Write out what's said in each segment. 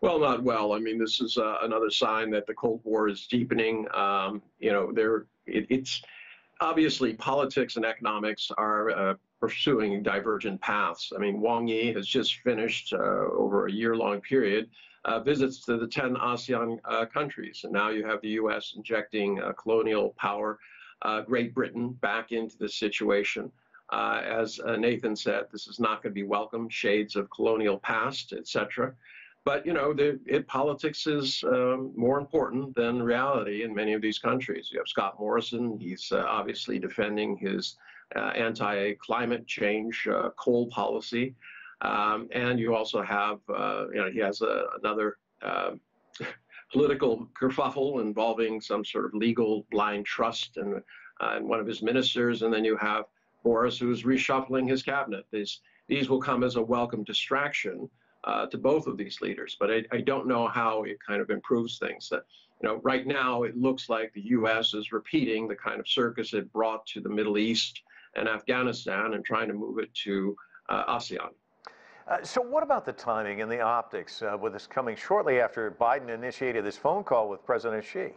Well, not well. I mean, this is another sign that the Cold War is deepening. It's obviously politics and economics are pursuing divergent paths. I mean, Wang Yi has just finished over a year-long period visits to the 10 ASEAN countries, and now you have the U.S. injecting colonial power, Great Britain back into the situation. As Nathan said, this is not going to be welcome. Shades of colonial past, etc. But politics is more important than reality in many of these countries. You have Scott Morrison; he's obviously defending his anti-climate change coal policy, and you also have, he has another political kerfuffle involving some sort of legal blind trust and one of his ministers, and then you have Boris, who's reshuffling his cabinet. These will come as a welcome distraction to both of these leaders, but I don't know how it kind of improves things. That right now it looks like the U.S. is repeating the kind of circus it brought to the Middle East and Afghanistan and trying to move it to ASEAN. So what about the timing and the optics with this coming shortly after Biden initiated this phone call with President Xi?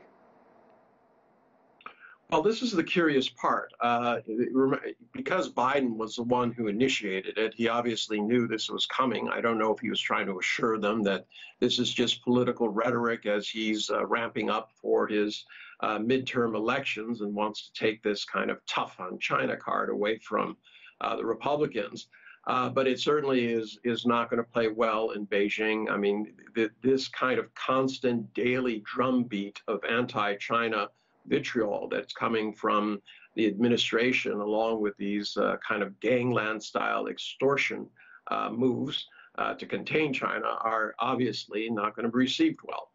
Well, this is the curious part. Because Biden was the one who initiated it, he obviously knew this was coming. I don't know if he was trying to assure them that this is just political rhetoric as he's ramping up for his midterm elections and wants to take this kind of tough on China card away from the Republicans. But it certainly is not going to play well in Beijing. I mean, this kind of constant daily drumbeat of anti-China vitriol that's coming from the administration, along with these kind of gangland-style extortion moves to contain China, are obviously not going to be received well.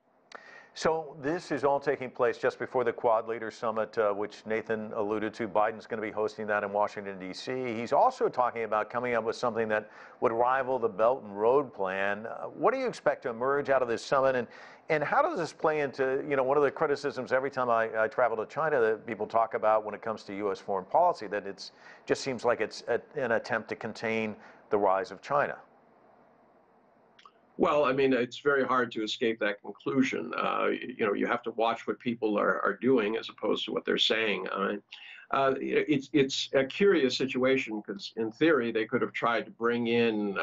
So this is all taking place just before the Quad Leaders Summit, which Nathan alluded to. Biden's going to be hosting that in Washington, D.C. He's also talking about coming up with something that would rival the Belt and Road Plan. What do you expect to emerge out of this summit, and how does this play into, one of the criticisms every time I travel to China that people talk about when it comes to U.S. foreign policy, that it just seems like it's an attempt to contain the rise of China? Well, I mean, it's very hard to escape that conclusion. You have to watch what people are doing as opposed to what they're saying. It's a curious situation because, in theory, they could have tried to bring in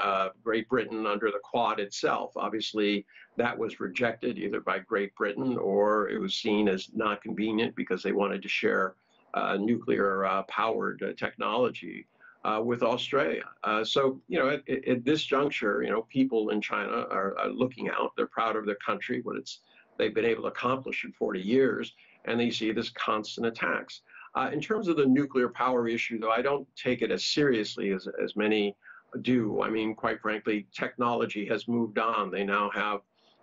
Great Britain under the Quad itself. Obviously, that was rejected either by Great Britain or it was seen as not convenient because they wanted to share nuclear-powered technology with Australia. So, at this juncture, people in China are looking out. They're proud of their country, what they've been able to accomplish in 40 years, and they see this constant attacks. In terms of the nuclear power issue, though, I don't take it as seriously as many do. I mean, quite frankly, technology has moved on. They now have,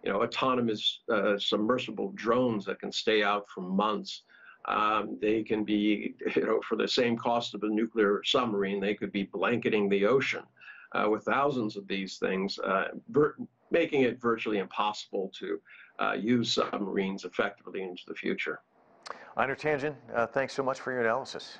autonomous submersible drones that can stay out for months. They can be, for the same cost of a nuclear submarine, they could be blanketing the ocean with thousands of these things, making it virtually impossible to use submarines effectively into the future. Einar Tangen, thanks so much for your analysis.